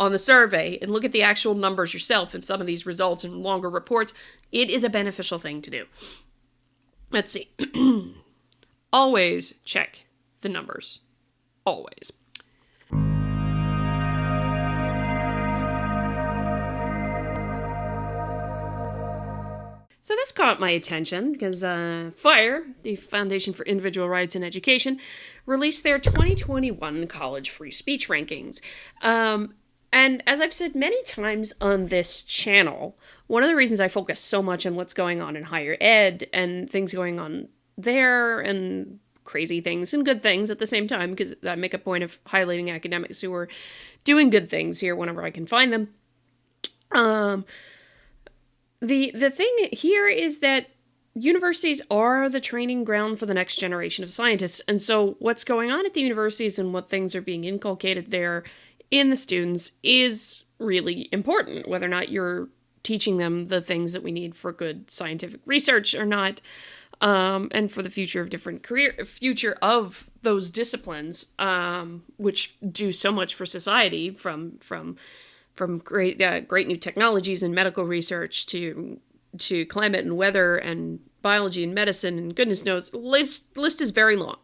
on the survey and look at the actual numbers yourself in some of these results and longer reports, it is a beneficial thing to do. Let's see. Always check the numbers. Always. So this caught my attention because FIRE, the Foundation for Individual Rights in Education, released their 2021 College Free Speech Rankings. And as I've said many times on this channel, one of the reasons I focus so much on what's going on in higher ed and things going on there and crazy things and good things at the same time, because I make a point of highlighting academics who are doing good things here whenever I can find them. The thing here is that universities are the training ground for the next generation of scientists. And so what's going on at the universities and what things are being inculcated there in the students is really important, whether or not you're teaching them the things that we need for good scientific research or not, and for the future of those disciplines, which do so much for society, from great new technologies in medical research to climate and weather and biology and medicine and goodness knows, the list is very long.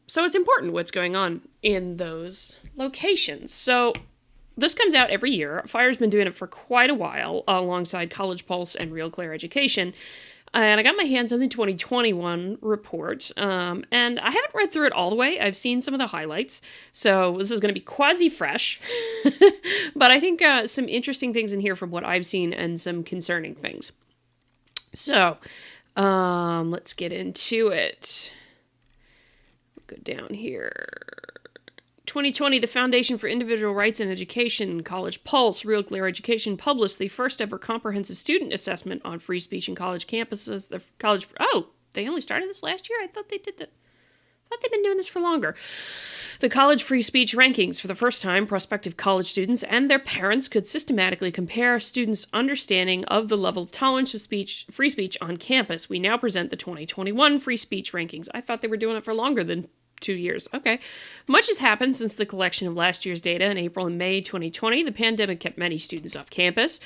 So it's important what's going on in those locations. So this comes out every year. FIRE's been doing it for quite a while alongside College Pulse and Real Clear Education. And I got my hands on the 2021 report, and I haven't read through it all the way. I've seen some of the highlights, so this is going to be quasi-fresh. But I think some interesting things in here from what I've seen and some concerning things. So, let's get into it. Go down here. 2020, the Foundation for Individual Rights in Education, College Pulse, Real Clear Education published the first ever comprehensive student assessment on free speech in college campuses. They only started this last year? I thought they did that. I thought they've been doing this for longer. The College Free Speech Rankings. For the first time, prospective college students and their parents could systematically compare students' understanding of the level of tolerance of free speech on campus. We now present the 2021 Free Speech Rankings. I thought they were doing it for longer than 2 years. Okay. Much has happened since the collection of last year's data in April and May 2020. The pandemic kept many students off campus.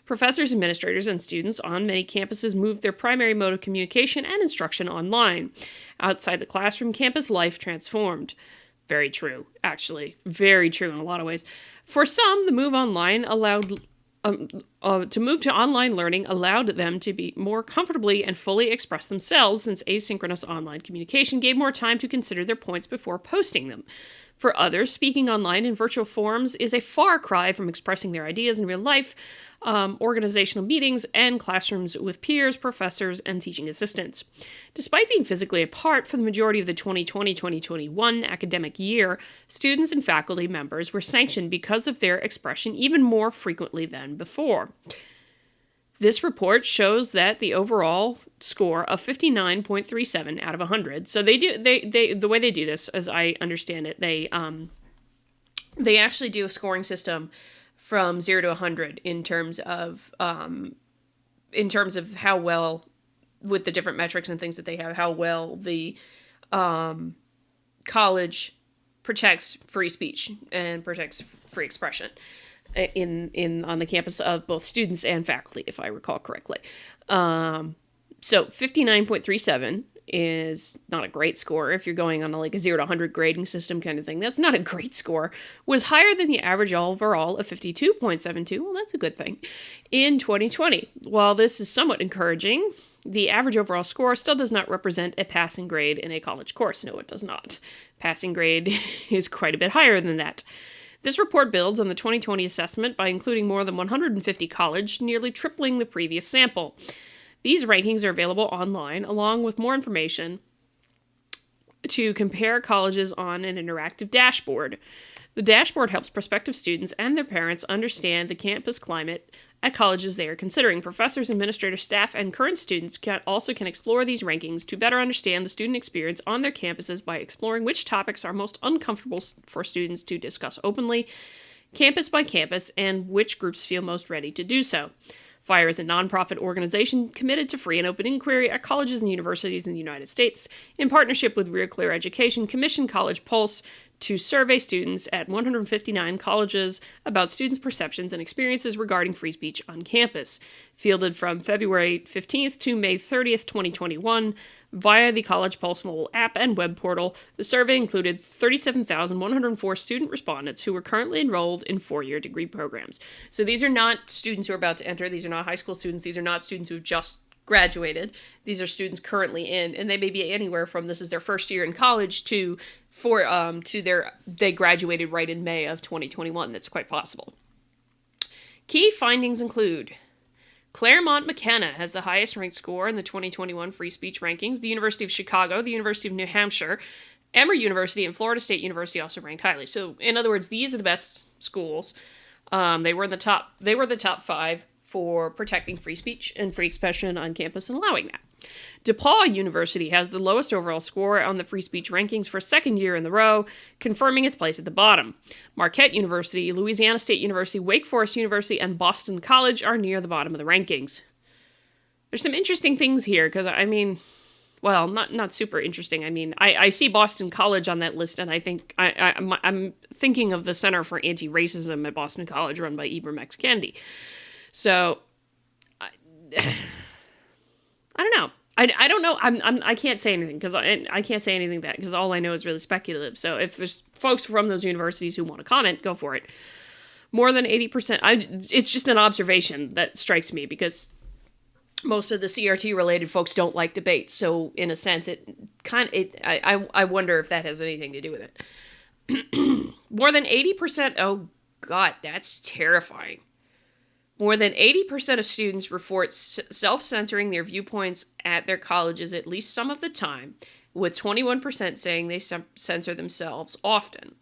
Professors, administrators, and students on many campuses moved their primary mode of communication and instruction online. Outside the classroom, campus life transformed. Very true, actually. Very true in a lot of ways. For some, the move online to move to online learning allowed them to be more comfortably and fully express themselves, since asynchronous online communication gave more time to consider their points before posting them. For others, speaking online in virtual forums is a far cry from expressing their ideas in real life, organizational meetings, and classrooms with peers, professors, and teaching assistants. Despite being physically apart for the majority of the 2020-2021 academic year, students and faculty members were sanctioned because of their expression even more frequently than before. This report shows that the overall score of 59.37 out of 100. So the way they do this, as I understand it, they actually do a scoring system from 0 to 100 in terms of how well, with the different metrics and things that they have, how well the college protects free speech and protects free expression on the campus of both students and faculty, if I recall correctly. So 59.37 is not a great score. If you're going on a 0 to 100 grading system kind of thing, that's not a great score. Was higher than the average overall of 52.72. Well, that's a good thing. In 2020, while this is somewhat encouraging, the average overall score still does not represent a passing grade in a college course. No, it does not. Passing grade is quite a bit higher than that. This report builds on the 2020 assessment by including more than 150 colleges, nearly tripling the previous sample. These rankings are available online, along with more information to compare colleges on an interactive dashboard. The dashboard helps prospective students and their parents understand the campus climate at colleges they are considering. Professors, administrators, staff, and current students can explore these rankings to better understand the student experience on their campuses by exploring which topics are most uncomfortable for students to discuss openly, campus by campus, and which groups feel most ready to do so. FIRE is a nonprofit organization committed to free and open inquiry at colleges and universities in the United States. In partnership with Real Clear Education, commissioned College Pulse to survey students at 159 colleges about students' perceptions and experiences regarding free speech on campus. Fielded from February 15th to May 30th, 2021, via the College Pulse mobile app and web portal, the survey included 37,104 student respondents who were currently enrolled in four-year degree programs. So these are not students who are about to enter. These are not high school students. These are not students who have just graduated. These are students currently in, and they may be anywhere from this is their first year in college to they graduated right in May of 2021. That's quite possible. Key findings include Claremont McKenna has the highest ranked score in the 2021 free speech rankings. The University of Chicago, the University of New Hampshire, Emory University, and Florida State University also ranked highly. So, in other words, these are the best schools. They were the top 5 for protecting free speech and free expression on campus and allowing that. DePaul University has the lowest overall score on the free speech rankings for a second year in a row, confirming its place at the bottom. Marquette University, Louisiana State University, Wake Forest University, and Boston College are near the bottom of the rankings. There's some interesting things here, because, well, not super interesting. I see Boston College on that list, and I think I'm thinking of the Center for Anti-Racism at Boston College, run by Ibram X. Kendi. So, I don't know. I don't know. I can't say anything because I can't say anything that because all I know is really speculative. So if there's folks from those universities who want to comment, go for it. More than 80%. It's just an observation that strikes me because most of the CRT related folks don't like debates. So in a sense, I wonder if that has anything to do with it. More than 80%. Oh God, that's terrifying. More than 80% of students report self-censoring their viewpoints at their colleges at least some of the time, with 21% saying they censor themselves often.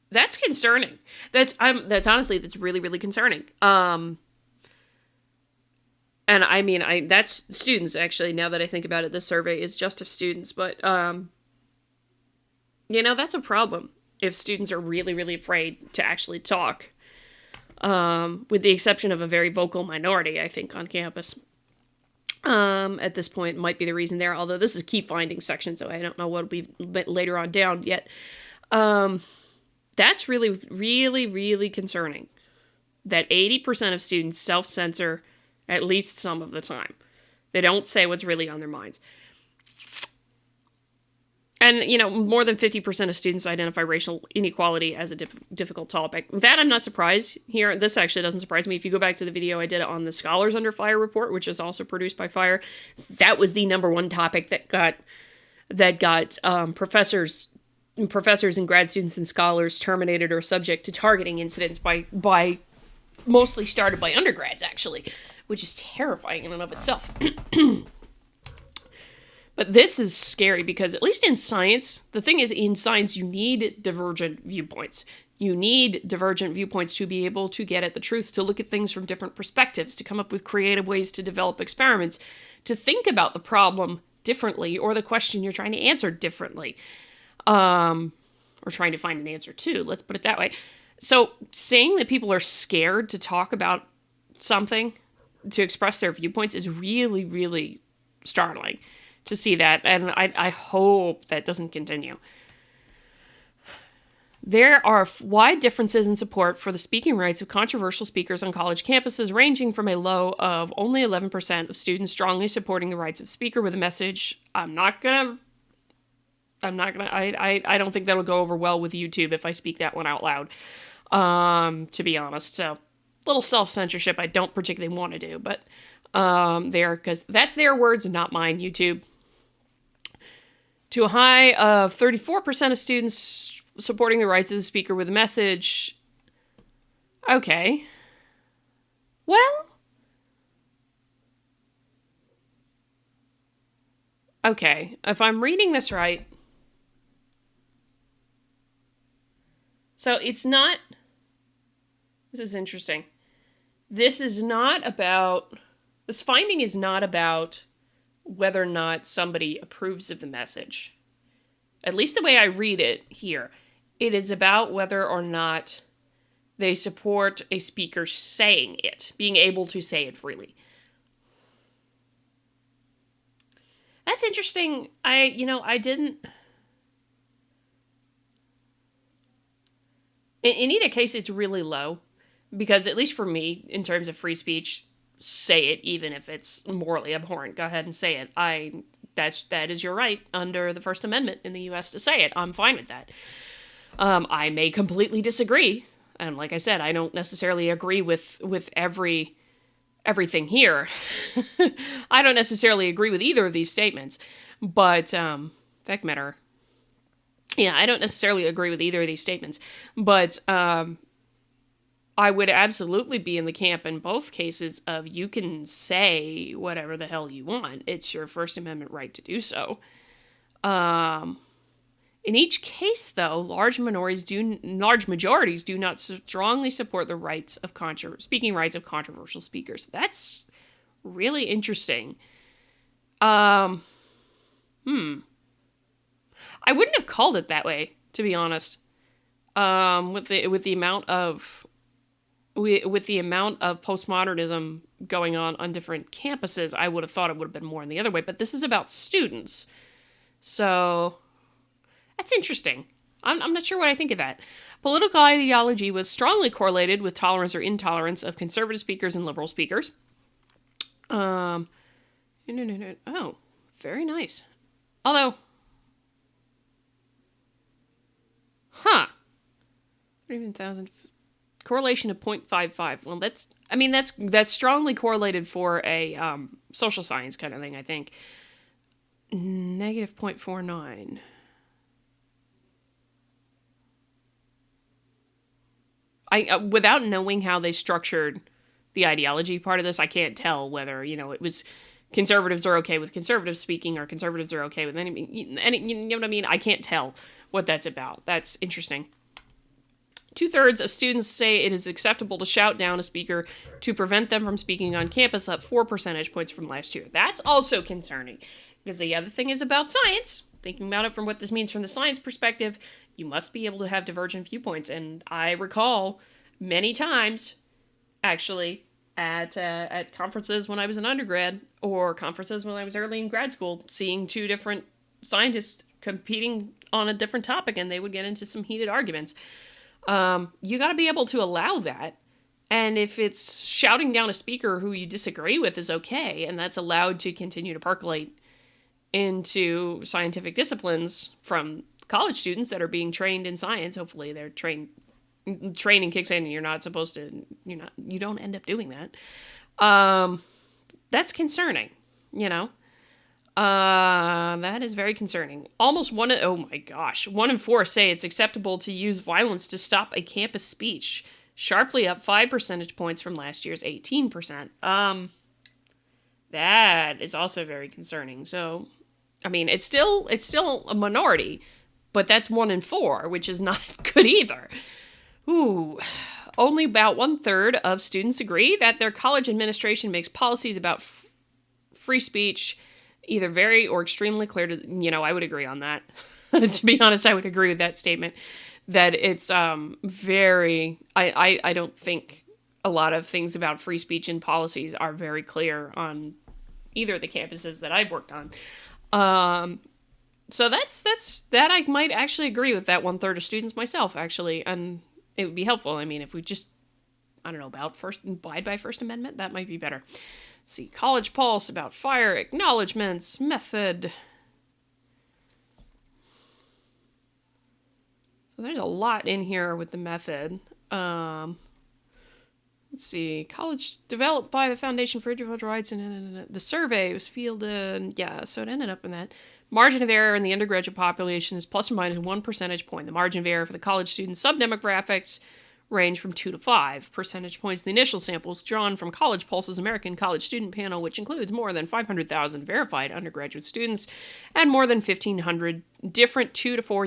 That's concerning. That's really, really concerning. And that's students, actually, now that I think about it. This survey is just of students, but that's a problem if students are really, really afraid to actually talk, with the exception of a very vocal minority, I think, on campus. At this point, might be the reason there, although this is a key findings section, so I don't know what will be later on down yet. That's really, really, really concerning that 80% of students self-censor at least some of the time. They don't say what's really on their minds. And, more than 50% of students identify racial inequality as a difficult topic. That I'm not surprised here. This actually doesn't surprise me. If you go back to the video I did on the Scholars Under Fire report, which is also produced by Fire, that was the number one topic that got professors and grad students and scholars terminated or subject to targeting incidents by mostly started by undergrads, actually, which is terrifying in and of itself. But this is scary because, at least in science, the thing is, in science, you need divergent viewpoints. You need divergent viewpoints to be able to get at the truth, to look at things from different perspectives, to come up with creative ways to develop experiments, to think about the problem differently, or the question you're trying to answer differently. Or trying to find an answer to, let's put it that way. So saying that people are scared to talk about something, to express their viewpoints, is really, really startling to see that, and I hope that doesn't continue. There are wide differences in support for the speaking rights of controversial speakers on college campuses, ranging from a low of only 11% of students strongly supporting the rights of speaker with a message. I don't think that'll go over well with YouTube if I speak that one out loud, to be honest. So, little self-censorship I don't particularly want to do, but because that's their words and not mine, YouTube. To a high of 34% of students supporting the rights of the speaker with a message. Okay. Well. Okay, if I'm reading this right. So it's not. This is interesting. This finding is not about whether or not somebody approves of the message. At least the way I read it here. It is about whether or not they support a speaker saying it, being able to say it freely. That's interesting. I didn't. In either case, it's really low because, at least for me, in terms of free speech, say it even if it's morally abhorrent. Go ahead and say it. That is your right under the First Amendment in the U.S. to say it. I'm fine with that. I may completely disagree, and like I said, I don't necessarily agree with everything here. I don't necessarily agree with either of these statements, but fact matter. Yeah, I don't necessarily agree with either of these statements, but I would absolutely be in the camp in both cases of you can say whatever the hell you want. It's your First Amendment right to do so. In each case, though, large majorities do not strongly support the speaking rights of controversial speakers. That's really interesting. I wouldn't have called it that way, to be honest. With the amount of postmodernism going on different campuses, I would have thought it would have been more in the other way. But this is about students, so that's interesting. I'm not sure what I think of that. Political ideology was strongly correlated with tolerance or intolerance of conservative speakers and liberal speakers. Oh, very nice. Although, correlation of 0.55. Well, that's strongly correlated for a social science kind of thing, I think. Negative 0.49. Without knowing how they structured the ideology part of this, I can't tell whether, it was conservatives are okay with conservative speaking or conservatives are okay with any, you know what I mean? I can't tell what that's about. That's interesting. 2/3 of students say it is acceptable to shout down a speaker to prevent them from speaking on campus, up 4 percentage points from last year. That's also concerning, because the other thing is about science. Thinking about it from what this means from the science perspective, you must be able to have divergent viewpoints. And I recall many times, actually, at conferences when I was an undergrad, or conferences when I was early in grad school, seeing two different scientists competing on a different topic, and they would get into some heated arguments. You got to be able to allow that. And if it's shouting down a speaker who you disagree with is okay, and that's allowed to continue to percolate into scientific disciplines from college students that are being trained in science, hopefully they're training kicks in and you're not supposed to, you don't end up doing that. That's concerning, that is very concerning. One in 4 say it's acceptable to use violence to stop a campus speech, sharply up 5 percentage points from last year's 18%. That is also very concerning. So, it's still a minority, but that's 1 in 4, which is not good either. Ooh. Only about 1/3 of students agree that their college administration makes policies about free speech either very or extremely clear to, I would agree on that. To be honest, I would agree with that statement, that it's very, I don't think a lot of things about free speech and policies are very clear on either of the campuses that I've worked on. So that I might actually agree with that 1/3 of students myself, actually, and it would be helpful. If we just, abide by First Amendment, that might be better. Let's see, College Pulse about fire acknowledgements, method. So there's a lot in here with the method. Let's see, college developed by the Foundation for Individual Rights, and the survey was fielded, so it ended up in that. Margin of error in the undergraduate population is plus or minus 1 percentage point. The margin of error for the college student subdemographics range from 2 to 5 percentage points. The initial samples drawn from College Pulse's American College Student Panel, which includes more than 500,000 verified undergraduate students and more than 1,500 different 2 and 4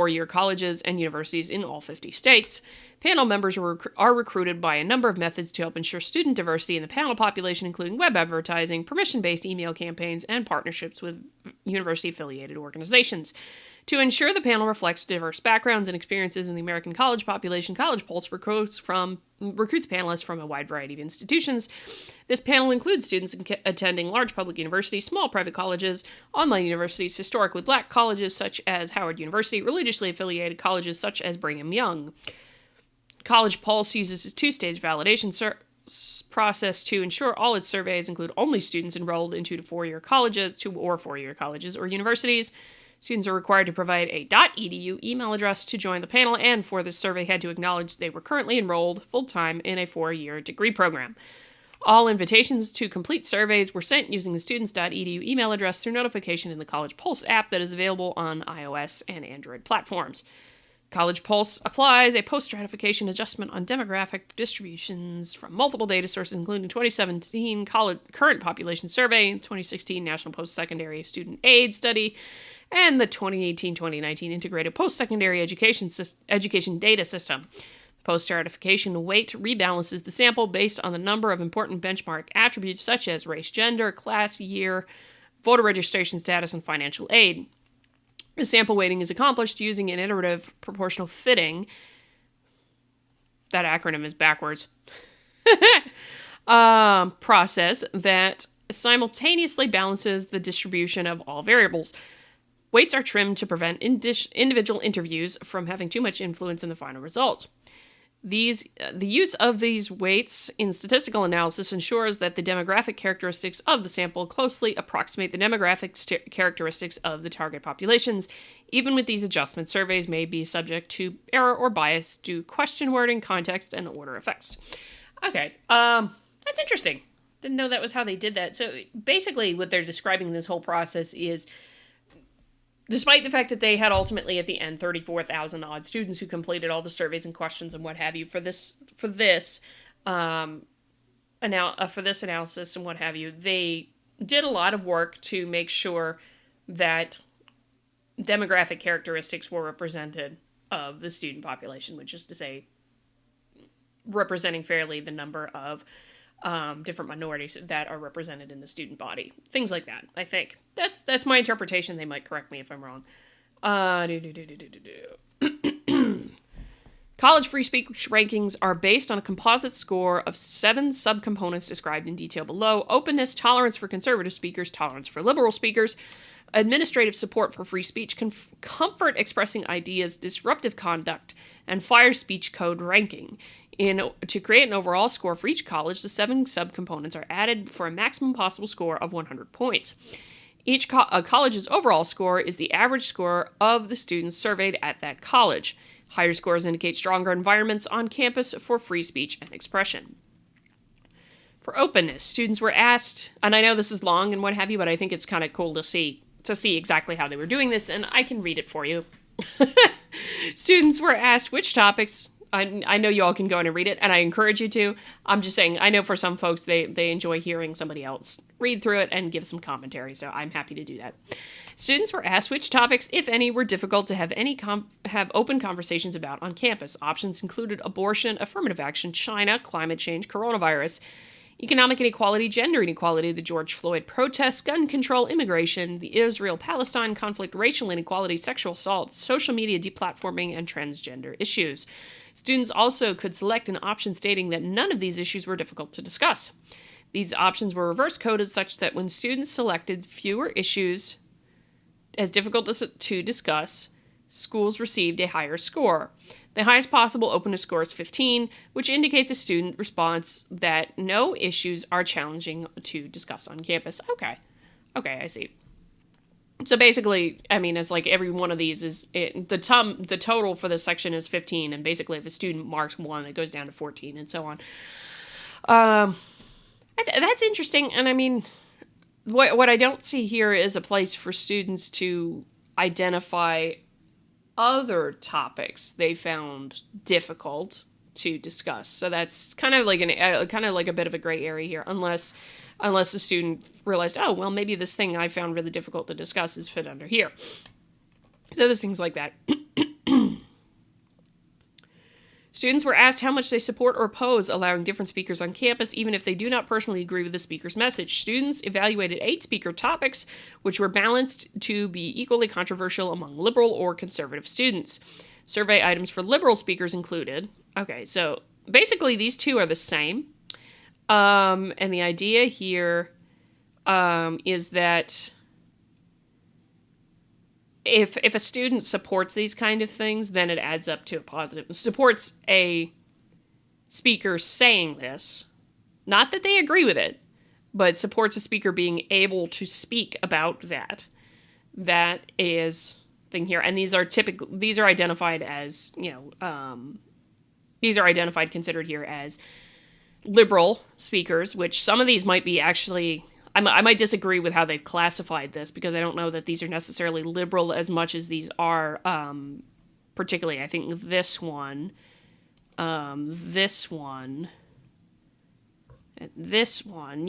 year colleges and universities in all 50 states. Panel members are recruited by a number of methods to help ensure student diversity in the panel population, including web advertising, permission-based email campaigns, and partnerships with university-affiliated organizations. To ensure the panel reflects diverse backgrounds and experiences in the American college population, College Pulse recruits panelists from a wide variety of institutions. This panel includes students attending large public universities, small private colleges, online universities, historically black colleges such as Howard University, religiously affiliated colleges such as Brigham Young. College Pulse uses a two-stage validation process to ensure all its surveys include only students enrolled in 2 or 4-year colleges or universities. Students are required to provide a .edu email address to join the panel, and for this survey had to acknowledge they were currently enrolled full-time in a 4-year degree program. All invitations to complete surveys were sent using the students.edu email address through notification in the College Pulse app that is available on iOS and Android platforms. College Pulse applies a post-stratification adjustment on demographic distributions from multiple data sources, including 2017 current population survey, 2016 National Post-Secondary Student Aid Study, and the 2018-2019 Integrated Post-Secondary Education Data System. The post-stratification weight rebalances the sample based on the number of important benchmark attributes such as race, gender, class, year, voter registration status, and financial aid. The sample weighting is accomplished using an iterative proportional fitting. That acronym is backwards. Process that simultaneously balances the distribution of all variables. Weights are trimmed to prevent individual interviews from having too much influence in the final results. The use of these weights in statistical analysis ensures that the demographic characteristics of the sample closely approximate the demographic characteristics of the target populations. Even with these adjustments, surveys may be subject to error or bias due to question wording, context, and order effects. Okay, that's interesting. Didn't know that was how they did that. So basically what they're describing this whole process is, despite the fact that they had ultimately at the end 34,000 odd students who completed all the surveys and questions and what have you for this analysis and what have you, they did a lot of work to make sure that demographic characteristics were represented of the student population, which is to say, representing fairly the number of different minorities that are represented in the student body. Things like that, I think. That's my interpretation. They might correct me if I'm wrong. College free speech rankings are based on a composite score of 7 subcomponents described in detail below: openness, tolerance for conservative speakers, tolerance for liberal speakers, administrative support for free speech, comfort expressing ideas, disruptive conduct, and fire speech code ranking. To create an overall score for each college, the 7 subcomponents are added for a maximum possible score of 100 points. Each college's overall score is the average score of the students surveyed at that college. Higher scores indicate stronger environments on campus for free speech and expression. For openness, students were asked, and I know this is long and what have you, but I think it's kind of cool to see exactly how they were doing this, and I can read it for you. Students were asked which topics. I know you all can go in and read it, and I encourage you to. I'm just saying, I know for some folks, they enjoy hearing somebody else read through it and give some commentary, so I'm happy to do that. Students were asked which topics, if any, were difficult to have open conversations about on campus. Options included abortion, affirmative action, China, climate change, coronavirus, economic inequality, gender inequality, the George Floyd protests, gun control, immigration, the Israel-Palestine conflict, racial inequality, sexual assault, social media deplatforming, and transgender issues. Students also could select an option stating that none of these issues were difficult to discuss. These options were reverse coded such that when students selected fewer issues as difficult to discuss, schools received a higher score. The highest possible openness score is 15, which indicates a student response that no issues are challenging to discuss on campus. Okay, I see. So basically, I mean, it's like every one of these is the total for this section is 15, and basically if a student marks one, it goes down to 14, and so on. That's interesting, and I mean, what I don't see here is a place for students to identify other topics they found difficult to discuss. So that's kind of like a bit of a gray area here, unless the student realized, oh, well, maybe this thing I found really difficult to discuss is fit under here. So there's things like that. Students were asked how much they support or oppose allowing different speakers on campus, even if they do not personally agree with the speaker's message. Students evaluated 8 speaker topics, which were balanced to be equally controversial among liberal or conservative students. Survey items for liberal speakers included. Okay, so basically these two are the same. And the idea here is that if a student supports these kind of things, then it adds up to a positive. Supports a speaker saying this, not that they agree with it, but supports a speaker being able to speak about that. That is thing here, and these are identified as considered here as liberal speakers, which some of these might be actually. I might disagree with how they've classified this because I don't know that these are necessarily liberal as much as these are, particularly, I think this one,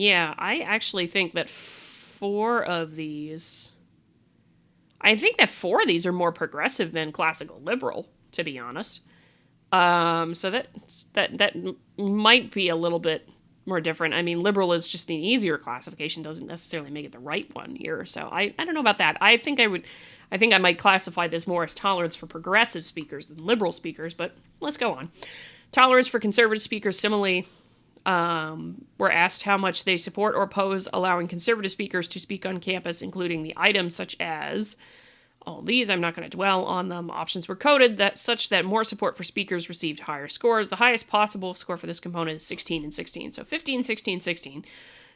yeah, I actually think that 4 of these are more progressive than classical liberal, to be honest. So that might be a little bit more different. I mean, liberal is just an easier classification, doesn't necessarily make it the right one here. So I don't know about that. I think I might classify this more as tolerance for progressive speakers than liberal speakers, but let's go on. Tolerance for conservative speakers similarly were asked how much they support or oppose allowing conservative speakers to speak on campus, including the items such as all these. I'm not going to dwell on them. Options were coded such that more support for speakers received higher scores. The highest possible score for this component is 16 and 16. So 15, 16, 16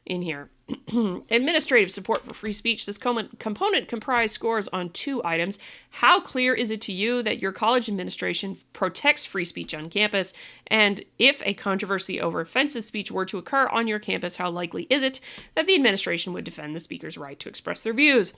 in here. Administrative support for free speech. This component comprised scores on 2 items. How clear is it to you that your college administration protects free speech on campus? And if a controversy over offensive speech were to occur on your campus, how likely is it that the administration would defend the speaker's right to express their views?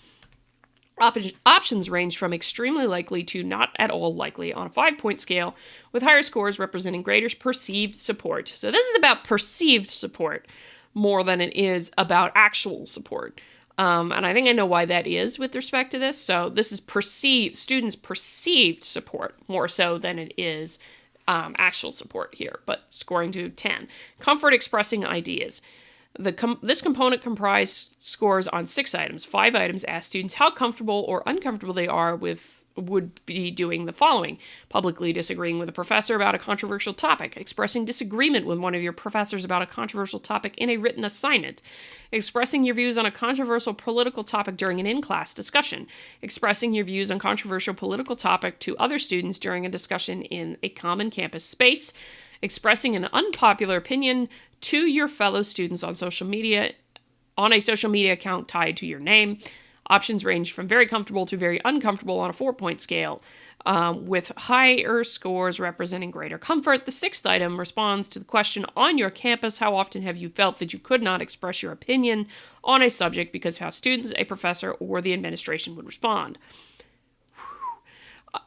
Options range from extremely likely to not at all likely on a 5-point scale, with higher scores representing greater perceived support. So this is about perceived support more than it is about actual support. And I think I know why that is with respect to this. So this is students' perceived support more so than it is actual support here, but scoring to 10. Comfort expressing ideas. This component comprised scores on 6 items. 5 items asked students how comfortable or uncomfortable they would be doing the following: publicly disagreeing with a professor about a controversial topic, expressing disagreement with one of your professors about a controversial topic in a written assignment, expressing your views on a controversial political topic during an in-class discussion, expressing your views on controversial political topic to other students during a discussion in a common campus space, expressing an unpopular opinion to your fellow students on social media, on a social media account tied to your name. Options range from very comfortable to very uncomfortable on a 4-point scale, with higher scores representing greater comfort. The 6th item responds to the question on your campus: how often have you felt that you could not express your opinion on a subject because of how students, a professor, or the administration would respond?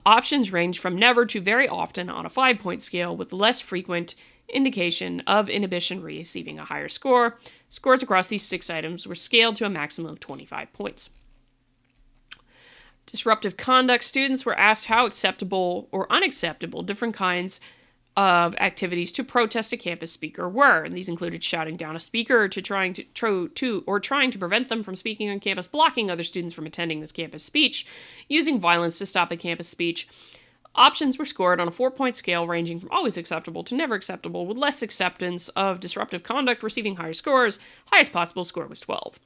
Options range from never to very often on a 5-point scale, with less frequent indication of inhibition receiving a higher score. Scores across these 6 items were scaled to a maximum of 25 points. Disruptive conduct. Students were asked how acceptable or unacceptable different kinds of activities to protest a campus speaker were, and these included shouting down a speaker or trying to prevent them from speaking on campus, blocking other students from attending this campus speech, using violence to stop a campus speech. Options were scored on a 4-point scale ranging from always acceptable to never acceptable, with less acceptance of disruptive conduct receiving higher scores. Highest possible score was 12.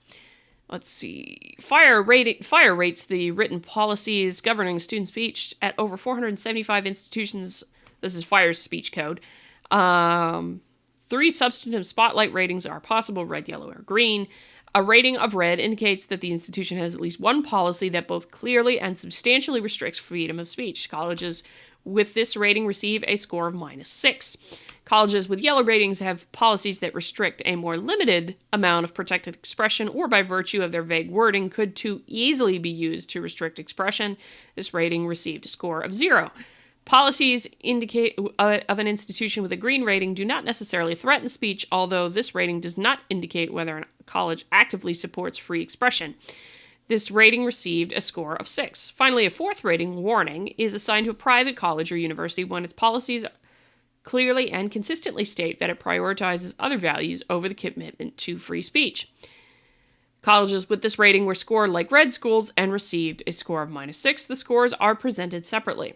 Let's see. Fire rates the written policies governing student speech at over 475 institutions. This is Fire's speech code. 3 substantive spotlight ratings are possible: red, yellow, or green. A rating of red indicates that the institution has at least one policy that both clearly and substantially restricts freedom of speech. Colleges with this rating receive a score of -6. Colleges with yellow ratings have policies that restrict a more limited amount of protected expression, or by virtue of their vague wording could too easily be used to restrict expression. This rating received a score of 0. Policies of an institution with a green rating do not necessarily threaten speech, although this rating does not indicate whether a college actively supports free expression. This rating received a score of 6. Finally, a 4th rating, warning, is assigned to a private college or university when its policies clearly and consistently state that it prioritizes other values over the commitment to free speech. Colleges with this rating were scored like red schools and received a score of -6. The scores are presented separately.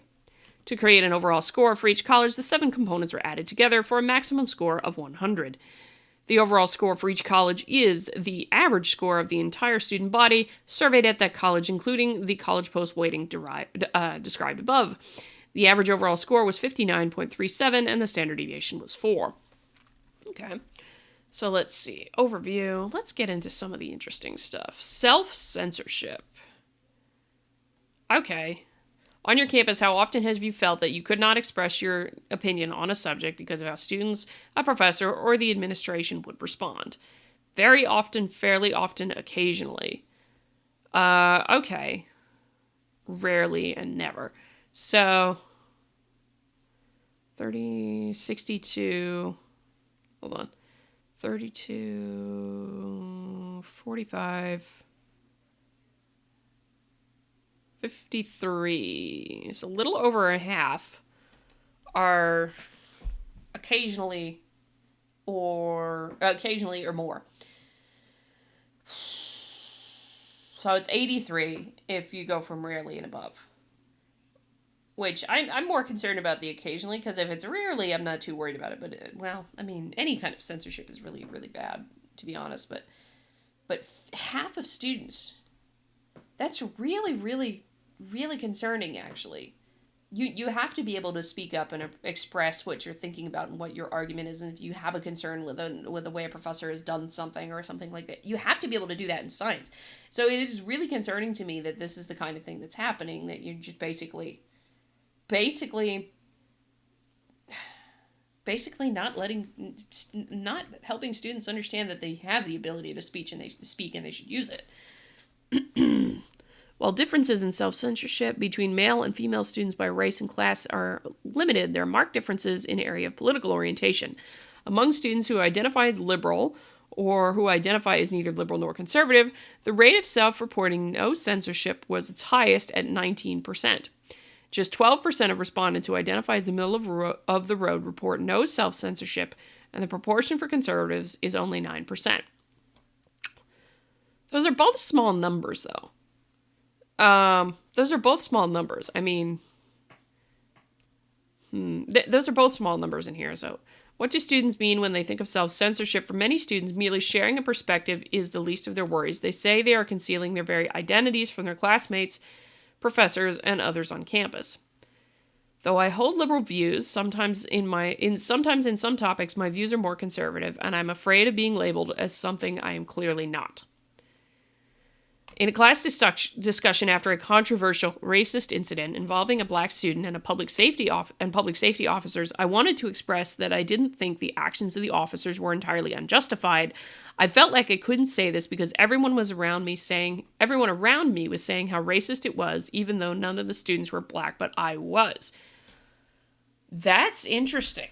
To create an overall score for each college, the 7 components were added together for a maximum score of 100. The overall score for each college is the average score of the entire student body surveyed at that college, including the college post weighting described above. The average overall score was 59.37, and the standard deviation was 4. Okay, so let's see. Overview. Let's get into some of the interesting stuff. Self-censorship. Okay. On your campus, how often have you felt that you could not express your opinion on a subject because of how students, a professor, or the administration would respond? Very often, fairly often, occasionally. Okay. Rarely and never. So, 30, 62, hold on, 32, 45, 53, so a little over a half are occasionally or more. So it's 83 if you go from rarely and above. Which I'm more concerned about the occasionally, because if it's rarely, I'm not too worried about it. But, well, I mean, any kind of censorship is really, really bad, to be honest. But half of students, that's really, really, really concerning, actually. You have to be able to speak up and express what you're thinking about and what your argument is. And if you have a concern with the way a professor has done something or something like that, you have to be able to do that in science. So it is really concerning to me that this is the kind of thing that's happening, that you're just basically not helping students understand that they have the ability to speak and they should use it. While differences in self-censorship between male and female students by race and class are limited, there are marked differences in area of political orientation. Among students who identify as liberal or who identify as neither liberal nor conservative, the rate of self-reporting no censorship was its highest at 19%. Just 12% of respondents who identify as the middle of the road report no self-censorship, and the proportion for conservatives is only 9%. Those are both small numbers, though. Those are both small numbers. I mean, those are both small numbers in here. So, what do students mean when they think of self-censorship? For many students, merely sharing a perspective is the least of their worries. They say they are concealing their very identities from their classmates, professors, and others on campus. Though I hold liberal views, sometimes in some topics my views are more conservative, and I'm afraid of being labeled as something I am clearly not. In a class discussion after a controversial racist incident involving a black student and public safety officers, I wanted to express that I didn't think the actions of the officers were entirely unjustified. I felt like I couldn't say this because everyone around me was saying how racist it was, even though none of the students were black, but I was. That's interesting.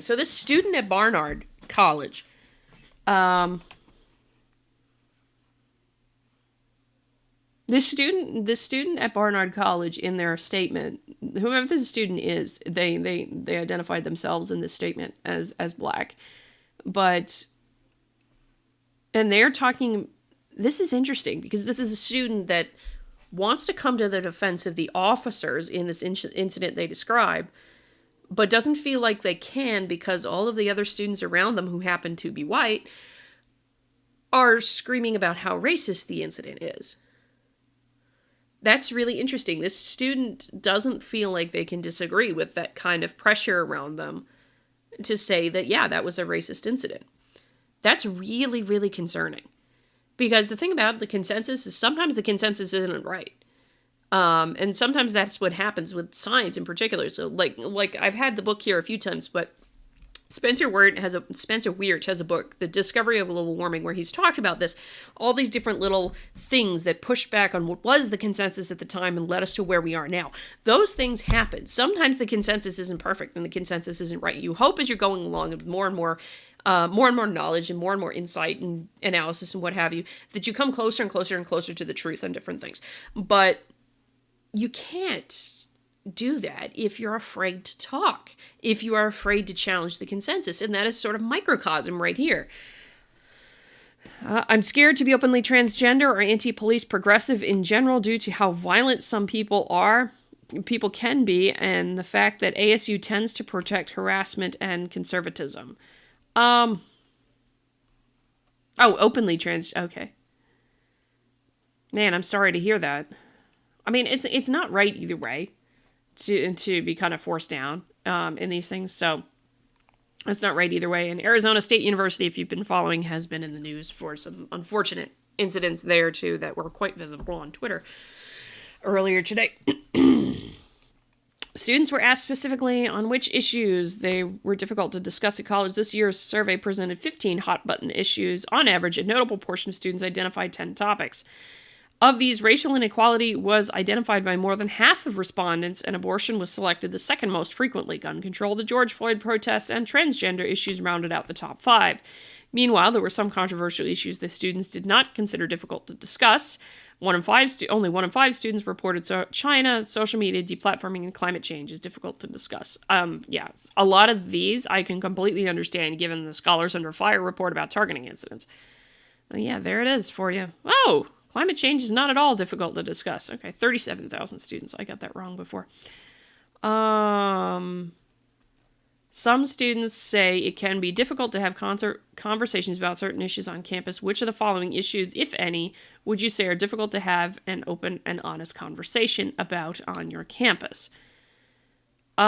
So this student at Barnard College, This student at Barnard College, in their statement, whoever the student is, they identified themselves in this statement as black. And they're talking, this is interesting because this is a student that wants to come to the defense of the officers in this incident they describe, but doesn't feel like they can because all of the other students around them who happen to be white are screaming about how racist the incident is. That's really interesting. This student doesn't feel like they can disagree with that kind of pressure around them to say that, yeah, that was a racist incident. That's really, really concerning. Because the thing about the consensus is sometimes the consensus isn't right. And sometimes that's what happens with science in particular. So, like I've had the book here a few times, but Spencer Weir has a book, The Discovery of Global Warming, where he's talked about this, all these different little things that pushed back on what was the consensus at the time and led us to where we are now. Those things happen. Sometimes the consensus isn't perfect and the consensus isn't right. You hope as you're going along with more and more knowledge and more insight and analysis and what have you, that you come closer and closer and closer to the truth on different things. But you can't do that if you're afraid to talk, if you are afraid to challenge the consensus. And that is sort of microcosm right here. I'm scared to be openly transgender or anti-police progressive in general due to how violent some people can be, and the fact that ASU tends to protect harassment and conservatism. Openly trans. Okay. Man, I'm sorry to hear that. I mean, it's not right either way to be kind of forced down in these things. So it's not right either way. And Arizona State University, if you've been following, has been in the news for some unfortunate incidents there too that were quite visible on Twitter earlier today. Students were asked specifically on which issues they were difficult to discuss at college. This year's survey presented 15 hot-button issues. On average, a notable portion of students identified 10 topics. Of these, racial inequality was identified by more than half of respondents, and abortion was selected the second most frequently. Gun control, the George Floyd protests, and transgender issues rounded out the top 5. Meanwhile, there were some controversial issues that students did not consider difficult to discuss. Only one in five students reported China, social media, deplatforming, and climate change is difficult to discuss. A lot of these I can completely understand given the Scholars Under Fire report about targeting incidents. Yeah, there it is for you. Oh, climate change is not at all difficult to discuss. Okay, 37,000 students. I got that wrong before. Some students say it can be difficult to have conversations about certain issues on campus. Which of the following issues, if any, would you say are difficult to have an open and honest conversation about on your campus? These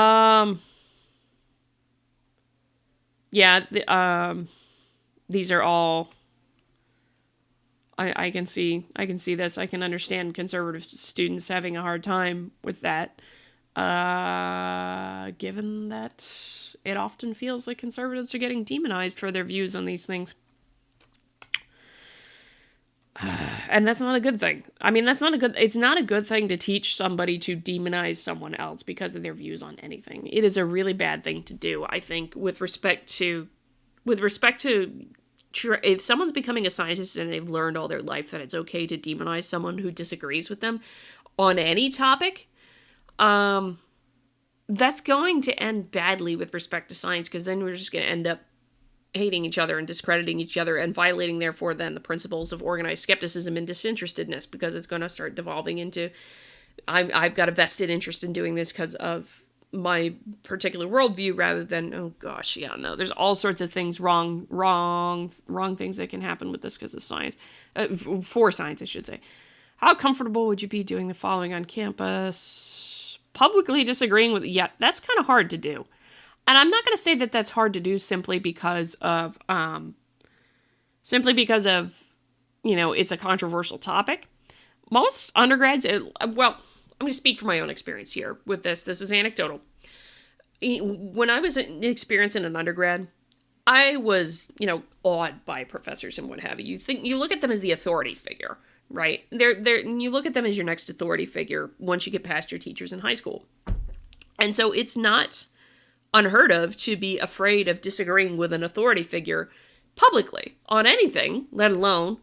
are all... I can see this. I can understand conservative students having a hard time with that. Given that it often feels like conservatives are getting demonized for their views on these things. And that's not a good thing. I mean, it's not a good thing to teach somebody to demonize someone else because of their views on anything. It is a really bad thing to do, I think, with respect to if someone's becoming a scientist and they've learned all their life that it's okay to demonize someone who disagrees with them on any topic, that's going to end badly with respect to science, because then we're just going to end up hating each other and discrediting each other and violating, therefore, then the principles of organized skepticism and disinterestedness, because it's going to start devolving into, I've got a vested interest in doing this because of my particular worldview, rather than, oh gosh, yeah, no, there's all sorts of things wrong things that can happen with this because of science, for science, I should say. How comfortable would you be doing the following on campus? Publicly disagreeing with, yeah, that's kind of hard to do. And I'm not going to say that that's hard to do simply because of, it's a controversial topic. Most undergrads, I'm going to speak from my own experience here with this. This is anecdotal. When I was experiencing an undergrad, I was, awed by professors and what have you. You look at them as the authority figure, right? You look at them as your next authority figure once you get past your teachers in high school. And so it's not unheard of to be afraid of disagreeing with an authority figure publicly on anything, let alone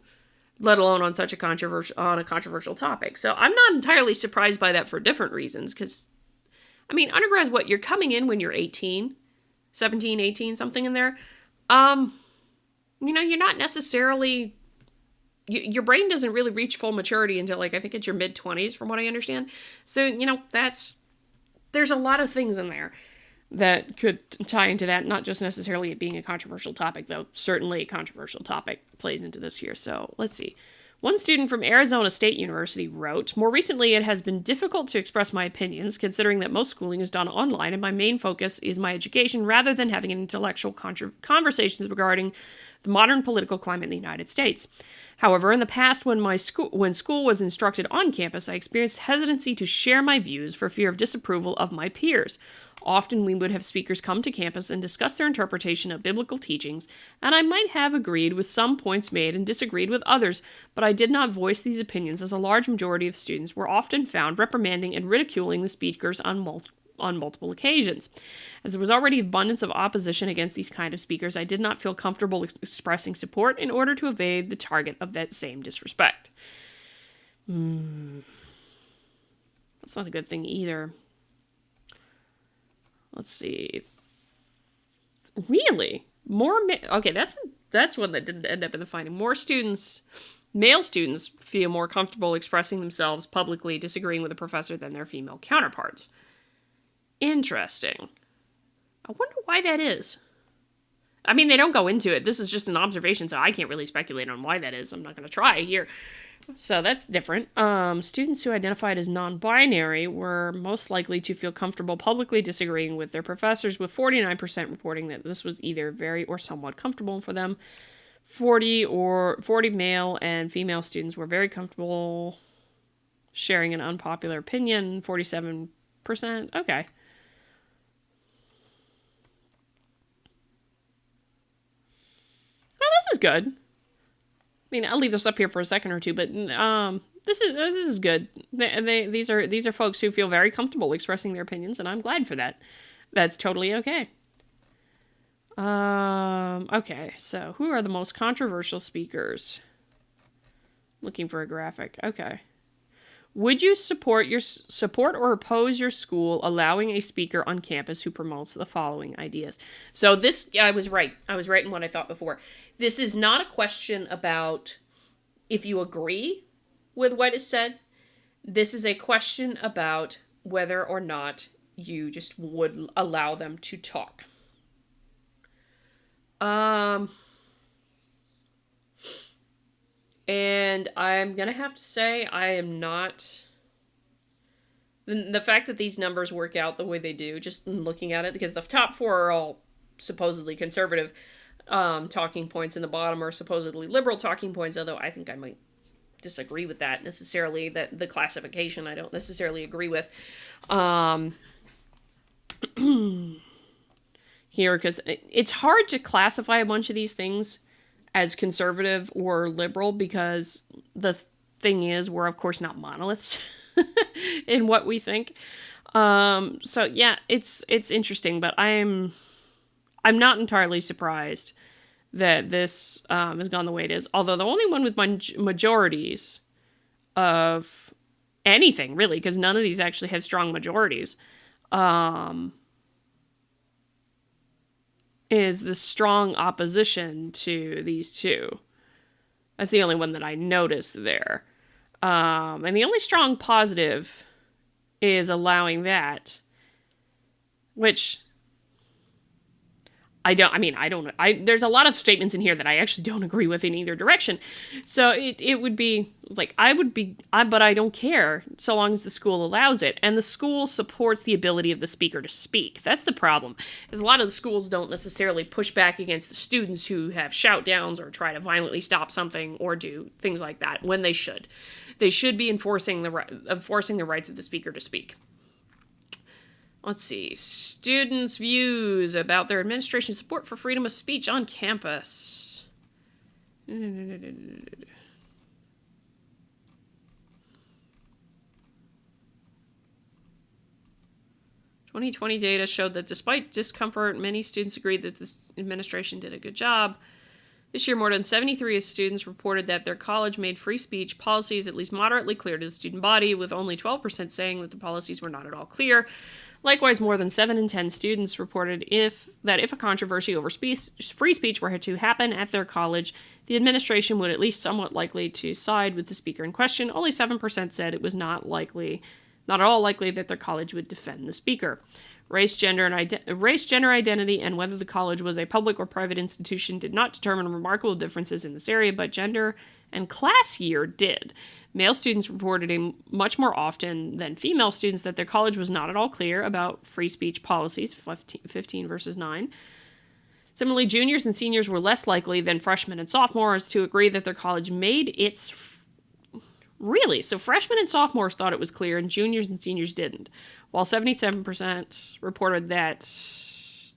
on such a controversial topic. So I'm not entirely surprised by that for different reasons, because, I mean, undergrads, you're coming in when you're 18, 17, 18, something in there. You're not necessarily, your brain doesn't really reach full maturity until, I think it's your mid-20s, from what I understand. So, there's a lot of things in there that could tie into that, not just necessarily it being a controversial topic, though certainly a controversial topic plays into this here. So let's see. One student from Arizona State University wrote, "More recently, it has been difficult to express my opinions, considering that most schooling is done online and my main focus is my education rather than having an intellectual conversations regarding the modern political climate in the United States. However, in the past, when school was instructed on campus, I experienced hesitancy to share my views for fear of disapproval of my peers. Often we would have speakers come to campus and discuss their interpretation of biblical teachings, and I might have agreed with some points made and disagreed with others, but I did not voice these opinions, as a large majority of students were often found reprimanding and ridiculing the speakers on multiple occasions. As there was already abundance of opposition against these kind of speakers, I did not feel comfortable expressing support in order to evade the target of that same disrespect." That's not a good thing either. Let's see. Really? Okay, that's one that didn't end up in the finding. More students, male students, feel more comfortable expressing themselves publicly, disagreeing with a professor than their female counterparts. Interesting. I wonder why that is. I mean, they don't go into it. This is just an observation, so I can't really speculate on why that is. I'm not going to try here. So that's different. Students who identified as non-binary were most likely to feel comfortable publicly disagreeing with their professors, with 49% reporting that this was either very or somewhat comfortable for them. 40 male and female students were very comfortable sharing an unpopular opinion. 47%. Okay. Well, this is good. I mean, I'll leave this up here for a second or two, but this is good. These are folks who feel very comfortable expressing their opinions, and I'm glad for that. That's totally okay. Okay, so who are the most controversial speakers? Looking for a graphic. Okay. Would you support or oppose your school allowing a speaker on campus who promotes the following ideas? So this, I was right. I was right in what I thought before. This is not a question about if you agree with what is said. This is a question about whether or not you just would allow them to talk. And I'm going to have to say I am not... The fact that these numbers work out the way they do, just looking at it, because the top four are all supposedly conservative talking points, and the bottom are supposedly liberal talking points, although I think I might disagree with that necessarily, that the classification I don't necessarily agree with. Here, because it's hard to classify a bunch of these things as conservative or liberal, because the thing is, we're of course not monoliths in what we think. So yeah, it's interesting, but I'm not entirely surprised that this has gone the way it is. Although the only one with majorities of anything really, because none of these actually have strong majorities, is the strong opposition to these two. That's the only one that I noticed there. And the only strong positive is allowing that, which there's a lot of statements in here that I actually don't agree with in either direction. So it would be like, but I don't care so long as the school allows it. And the school supports the ability of the speaker to speak. That's the problem, is a lot of the schools don't necessarily push back against the students who have shout downs or try to violently stop something or do things like that when they should. They should be enforcing the rights of the speaker to speak. Let's see. Students' views about their administration's support for freedom of speech on campus. 2020 data showed that despite discomfort, many students agreed that this administration did a good job. This year, more than 73 students reported that their college made free speech policies at least moderately clear to the student body, with only 12% saying that the policies were not at all clear. Likewise, more than 7 in 10 students reported if a controversy over free speech were to happen at their college, the administration would at least somewhat likely to side with the speaker in question. Only 7% said it was not at all likely that their college would defend the speaker. Race, gender identity, and whether the college was a public or private institution did not determine remarkable differences in this area, but gender and class year did. Male students reported much more often than female students that their college was not at all clear about free speech policies, 15 versus 9. Similarly, juniors and seniors were less likely than freshmen and sophomores to agree that their college made its... Really? So freshmen and sophomores thought it was clear, and juniors and seniors didn't. While 77% reported that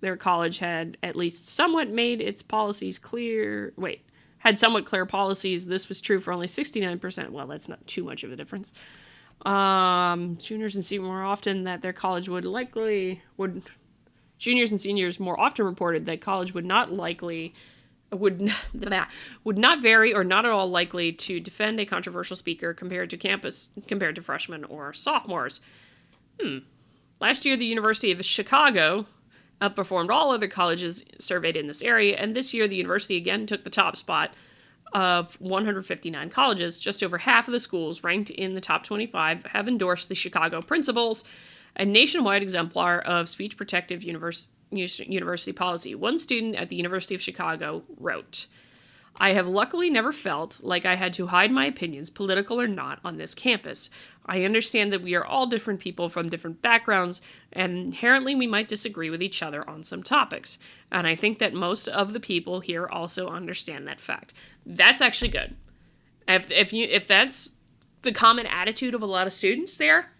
their college had at least somewhat made its policies clear... had somewhat clear policies. This was true for only 69%. Well, that's not too much of a difference. Juniors and seniors more often that their college juniors and seniors more often reported that college would not vary or not at all likely to defend a controversial speaker compared to freshmen or sophomores. Last year, the University of Chicago outperformed all other colleges surveyed in this area, and this year the university again took the top spot of 159 colleges. Just over half of the schools ranked in the top 25 have endorsed the Chicago Principles, a nationwide exemplar of speech protective university policy. One student at the University of Chicago wrote, "I have luckily never felt like I had to hide my opinions, political or not, on this campus. I understand that we are all different people from different backgrounds, and inherently we might disagree with each other on some topics. And I think that most of the people here also understand that fact." That's actually good. If that's the common attitude of a lot of students there,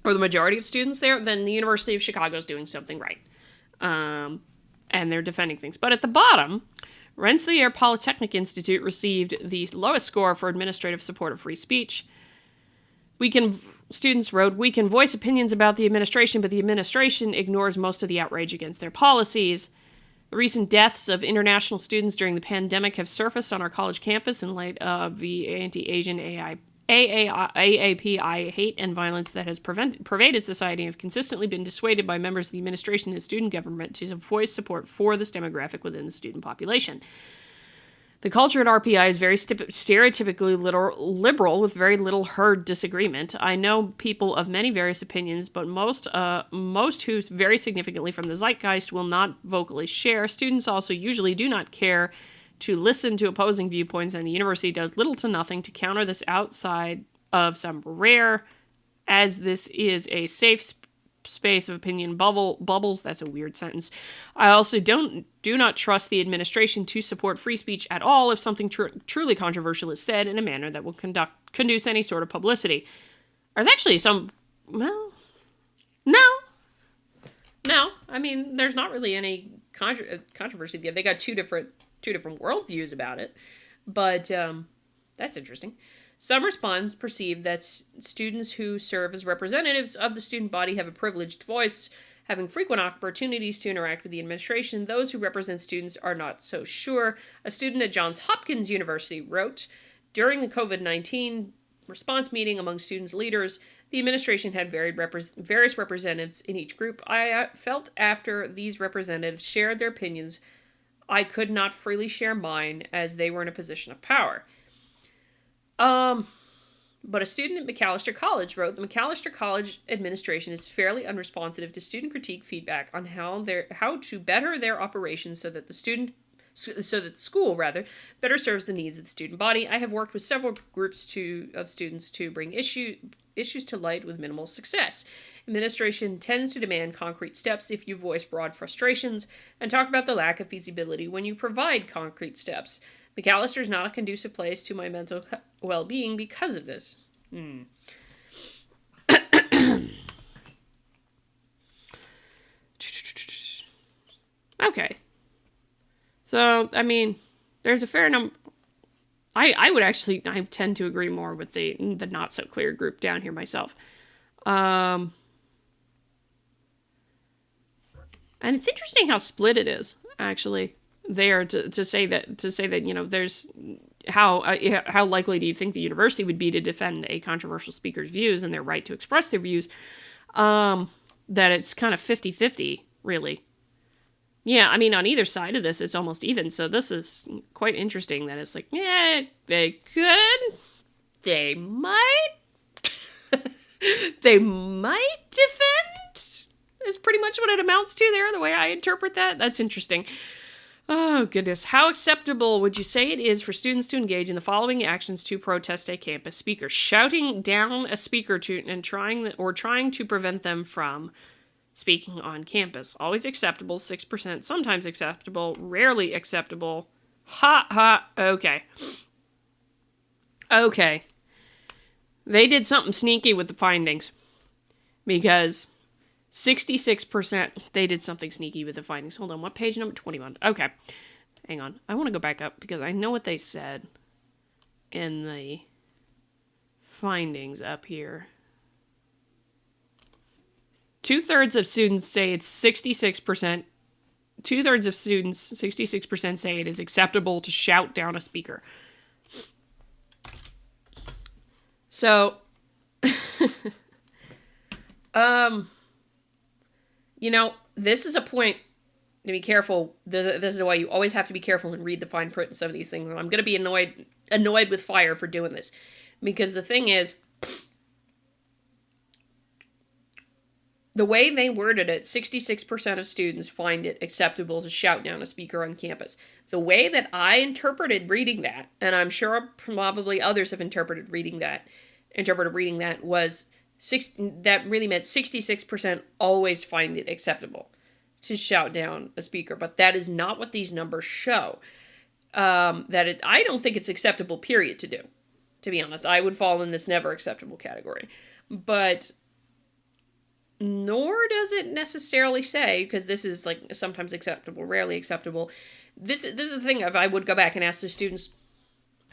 or the majority of students there, then the University of Chicago is doing something right. And they're defending things. But at the bottom, Rensselaer Polytechnic Institute received the lowest score for administrative support of free speech. Students wrote, "We can voice opinions about the administration, but the administration ignores most of the outrage against their policies. The recent deaths of international students during the pandemic have surfaced on our college campus in light of the anti-Asian AAPI hate and violence that has pervaded society and have consistently been dissuaded by members of the administration and student government to voice support for this demographic within the student population. The culture at RPI is very stereotypically liberal with very little heard disagreement. I know people of many various opinions, but most who very significantly from the zeitgeist will not vocally share. Students also usually do not care to listen to opposing viewpoints, and the university does little to nothing to counter this outside of some rare, as this is a safe space of opinion bubbles. That's a weird sentence. I also do not trust the administration to support free speech at all if something truly controversial is said in a manner that will conduce any sort of publicity." There's actually some, well, no. I mean, there's not really any controversy there. They got two different worldviews about it, but that's interesting. Some respondents perceive that students who serve as representatives of the student body have a privileged voice, having frequent opportunities to interact with the administration. Those who represent students are not so sure. A student at Johns Hopkins University wrote, "During the COVID-19 response meeting among students' leaders, the administration had various representatives in each group. I felt after these representatives shared their opinions, I could not freely share mine as they were in a position of power." But a student at Macalester College wrote, "The Macalester College administration is fairly unresponsive to student critique feedback on how to better their operations so that the school better serves the needs of the student body. I have worked with several groups of students to bring issues to light with minimal success. Administration tends to demand concrete steps if you voice broad frustrations and talk about the lack of feasibility when you provide concrete steps. Macalester is not a conducive place to my mental well-being because of this." Okay. So, I mean, there's a fair number. I tend to agree more with the not so clear group down here myself. And it's interesting how split it is, actually. There to say that you know, there's how likely do you think the university would be to defend a controversial speaker's views and their right to express their views, that it's kind of 50-50, really. Yeah, I mean, on either side of this, it's almost even, so this is quite interesting that it's like, yeah, they could, they might, they might defend, is pretty much what it amounts to there, the way I interpret that. That's interesting. Oh, goodness. How acceptable would you say it is for students to engage in the following actions to protest a campus speaker? Shouting down a speaker and trying to prevent them from speaking on campus. Always acceptable, 6%. Sometimes acceptable, rarely acceptable. Okay. Okay. They did something sneaky with the findings. Because 66%, they did something sneaky with the findings. Hold on, what page number? 21. Okay. Hang on. I want to go back up because I know what they said in the findings up here. 2/3 of students say it's 66%. 2/3 of students, 66%, say it is acceptable to shout down a speaker. So, Um, this is a point to be careful. This is why you always have to be careful and read the fine print in some of these things. And I'm going to be annoyed with fire for doing this. Because the thing is, the way they worded it, 66% of students find it acceptable to shout down a speaker on campus. The way that I interpreted reading that, and I'm sure probably others have interpreted reading that, was that really meant 66% always find it acceptable to shout down a speaker. But that is not what these numbers show. I don't think it's acceptable, period, to do. To be honest, I would fall in this never acceptable category. But nor does it necessarily say, because this is like sometimes acceptable, rarely acceptable. This is the thing. If I would go back and ask the students,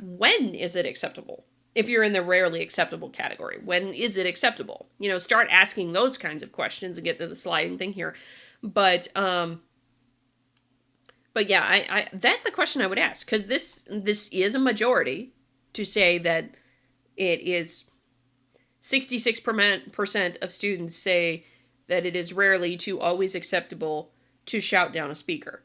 when is it acceptable? If you're in the rarely acceptable category, when is it acceptable? Start asking those kinds of questions and get to the sliding thing here. But yeah, I that's the question I would ask, because this is a majority to say that it is 66% of students say that it is rarely to always acceptable to shout down a speaker.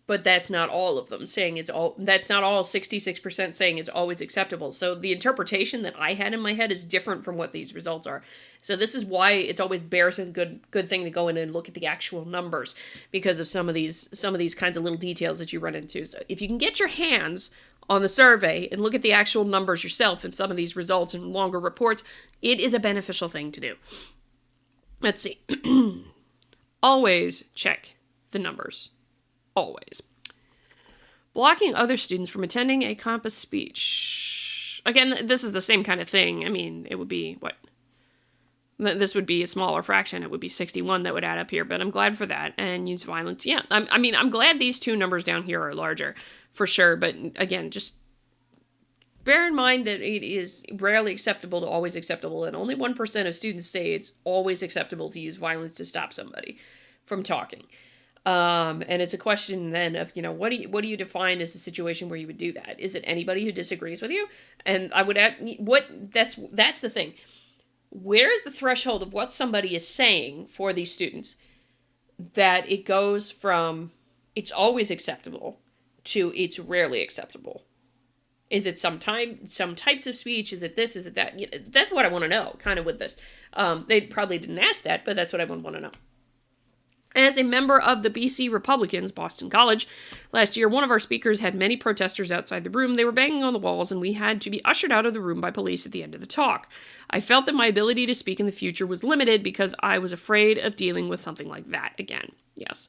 But that's not all of them saying that's not all 66% saying it's always acceptable. So the interpretation that I had in my head is different from what these results are. So this is why it's always bears a good thing to go in and look at the actual numbers, because of some of these kinds of little details that you run into. So if you can get your hands on the survey and look at the actual numbers yourself and some of these results and longer reports, it is a beneficial thing to do. Let's see. Always check the numbers. Always. Blocking other students from attending a campus speech. Again, this is the same kind of thing. I mean, it would be, what? This would be a smaller fraction. It would be 61 that would add up here, but I'm glad for that. And use violence. Yeah, I'm glad these two numbers down here are larger, for sure. But again, just bear in mind that it is rarely acceptable to always acceptable, and only 1% of students say it's always acceptable to use violence to stop somebody from talking. And it's a question then of, what do you define as a situation where you would do that? Is it anybody who disagrees with you? And I would add, that's the thing. Where is the threshold of what somebody is saying for these students that it goes from it's always acceptable to it's rarely acceptable? Is it some types of speech? Is it this? Is it that? That's what I want to know, kind of with this. They probably didn't ask that, but that's what I would want to know. As a member of the BC Republicans, Boston College, last year, one of our speakers had many protesters outside the room. They were banging on the walls, and we had to be ushered out of the room by police at the end of the talk. I felt that my ability to speak in the future was limited because I was afraid of dealing with something like that again. Yes.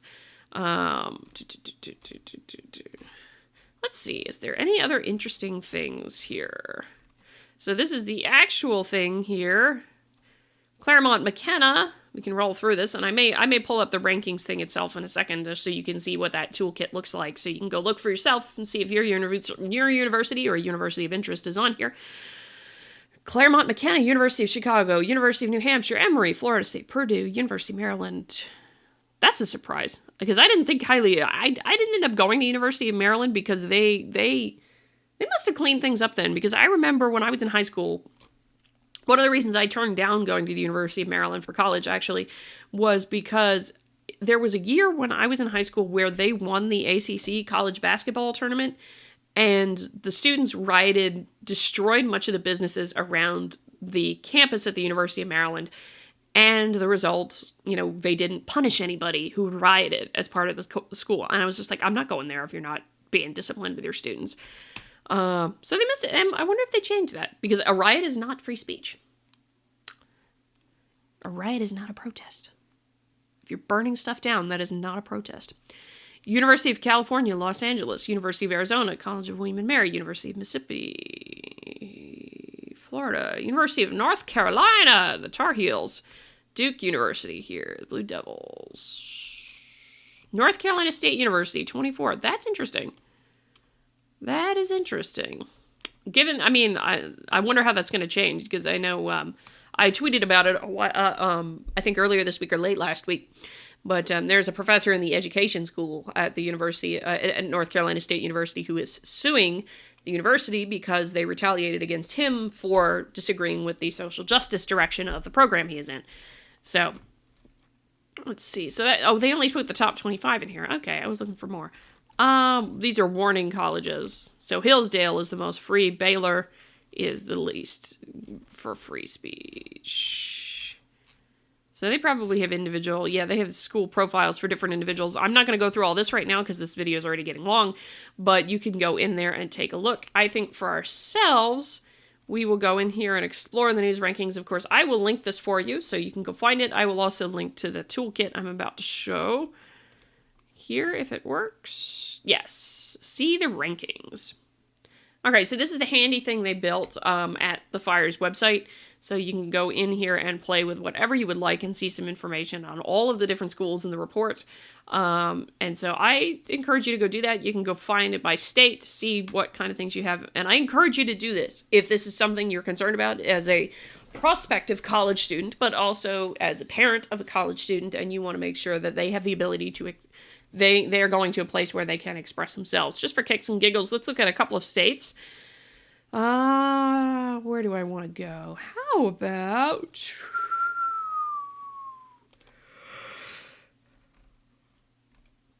Let's see. Is there any other interesting things here? So this is the actual thing here. Claremont McKenna. We can roll through this, and I may pull up the rankings thing itself in a second just so you can see what that toolkit looks like. So you can go look for yourself and see if your university or a university of interest is on here. Claremont McKenna, University of Chicago, University of New Hampshire, Emory, Florida State, Purdue, University of Maryland. That's a surprise, because I didn't think highly. I didn't end up going to University of Maryland because they must have cleaned things up then, because I remember when I was in high school, one of the reasons I turned down going to the University of Maryland for college, actually, was because there was a year when I was in high school where they won the ACC college basketball tournament, and the students rioted, destroyed much of the businesses around the campus at the University of Maryland, and the result, they didn't punish anybody who rioted as part of the school. And I was just like, I'm not going there if you're not being disciplined with your students. So they must. I wonder if they changed that, because a riot is not free speech. A riot is not a protest. If you're burning stuff down, that is not a protest. University of California, Los Angeles, University of Arizona, College of William and Mary, University of Mississippi, Florida, University of North Carolina, the Tar Heels, Duke University here, the Blue Devils, North Carolina State University, 24. That's interesting. That is interesting. I wonder how that's going to change, because I know I tweeted about it I think earlier this week or late last week. But there's a professor in the education school at the university, at North Carolina State University, who is suing the university because they retaliated against him for disagreeing with the social justice direction of the program he is in. So, let's see. So they only put the top 25 in here. Okay, I was looking for more. These are warning colleges. So Hillsdale is the most free. Baylor is the least for free speech. So they probably have they have school profiles for different individuals. I'm not going to go through all this right now because this video is already getting long, but you can go in there and take a look. I think for ourselves, we will go in here and explore the news rankings. Of course, I will link this for you so you can go find it. I will also link to the toolkit I'm about to show here if it works. Yes, see the rankings. Okay, so this is the handy thing they built at the Fire's website. So you can go in here and play with whatever you would like and see some information on all of the different schools in the report. And so I encourage you to go do that. You can go find it by state, see what kind of things you have. And I encourage you to do this if this is something you're concerned about as a prospective college student, but also as a parent of a college student, and you want to make sure that they have the ability to... They are going to a place where they can express themselves. Just for kicks and giggles, let's look at a couple of states. Where do I want to go? How about...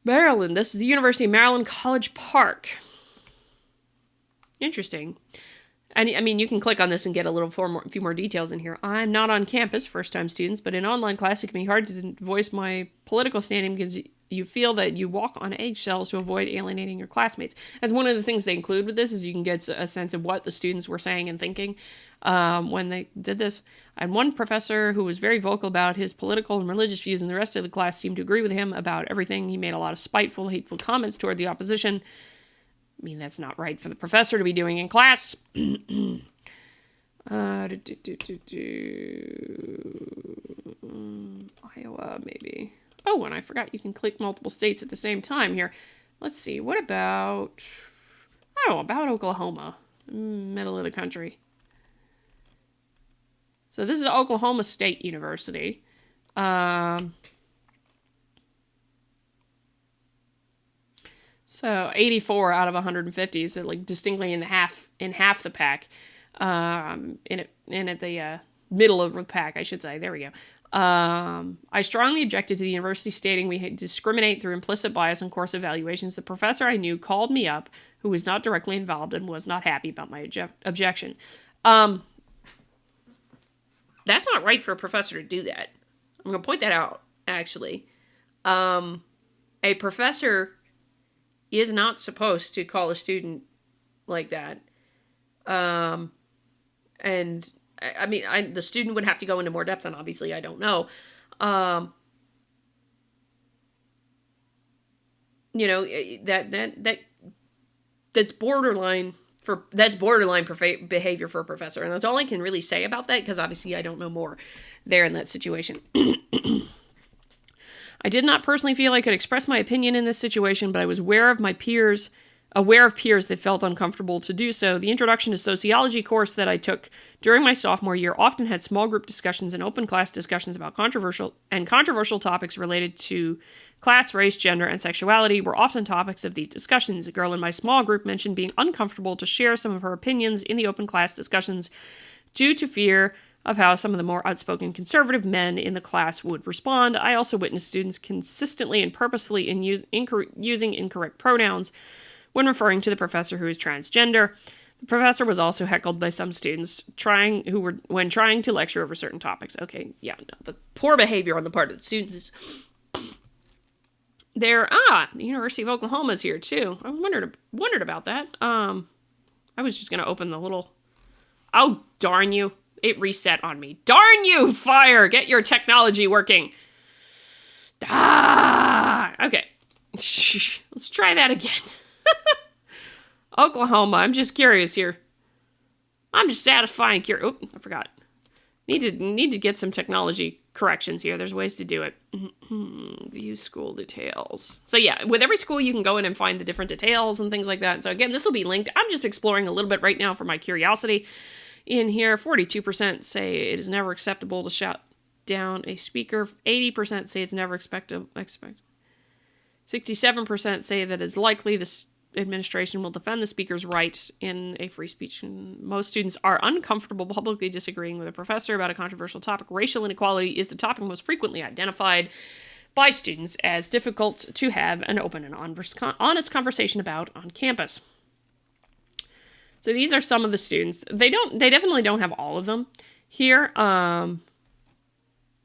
Maryland. This is the University of Maryland, College Park. Interesting. And I mean, you can click on this and get a few more details in here. I'm not on campus, first-time students, but in online class, it can be hard to voice my political standing because you feel that you walk on eggshells to avoid alienating your classmates. As one of the things they include with this is you can get a sense of what the students were saying and thinking when they did this. And one professor who was very vocal about his political and religious views, and the rest of the class seemed to agree with him about everything. He made a lot of spiteful, hateful comments toward the opposition. I mean, that's not right for the professor to be doing in class. Iowa, maybe. Oh, and I forgot you can click multiple states at the same time here. Let's see. What about... about Oklahoma. Middle of the country. So this is Oklahoma State University. So 84 out of 150, so like distinctly in half the pack. At the middle of the pack, I should say. There we go. I strongly objected to the university stating we discriminate through implicit bias in course evaluations. The professor I knew called me up, who was not directly involved and was not happy about my objection. That's not right for a professor to do that. I'm going to point that out, actually. A professor is not supposed to call a student like that. And I mean, the student would have to go into more depth, and obviously I don't know. That's borderline behavior for a professor, and that's all I can really say about that, because obviously I don't know more there in that situation. I did not personally feel I could express my opinion in this situation, but I was aware of peers that felt uncomfortable to do so. The Introduction to Sociology course that I took during my sophomore year often had small group discussions and open class discussions about controversial topics related to class, race, gender, and sexuality were often topics of these discussions. A girl in my small group mentioned being uncomfortable to share some of her opinions in the open class discussions due to fear of how some of the more outspoken conservative men in the class would respond. I also witnessed students consistently and purposefully using incorrect pronouns when referring to the professor who is transgender. The professor was also heckled by some students when trying to lecture over certain topics. Okay, yeah, no, the poor behavior on the part of the students is there. The University of Oklahoma is here too. I wondered about that. I was just gonna open the little. Oh, darn you! It reset on me. Darn you, Fire! Get your technology working. Okay. Let's try that again. Oklahoma. I'm just curious here. I'm just satisfying curious. Oh, I forgot. Need to get some technology corrections here. There's ways to do it. View school details. So yeah, with every school you can go in and find the different details and things like that. So again, this will be linked. I'm just exploring a little bit right now for my curiosity. In here, 42% say it is never acceptable to shout down a speaker. 80% say it's never expected. 67% say that it's likely the administration will defend the speaker's rights in a free speech. And most students are uncomfortable publicly disagreeing with a professor about a controversial topic. Racial inequality is the topic most frequently identified by students as difficult to have an open and honest conversation about on campus. So these are some of the students. They definitely don't have all of them here. But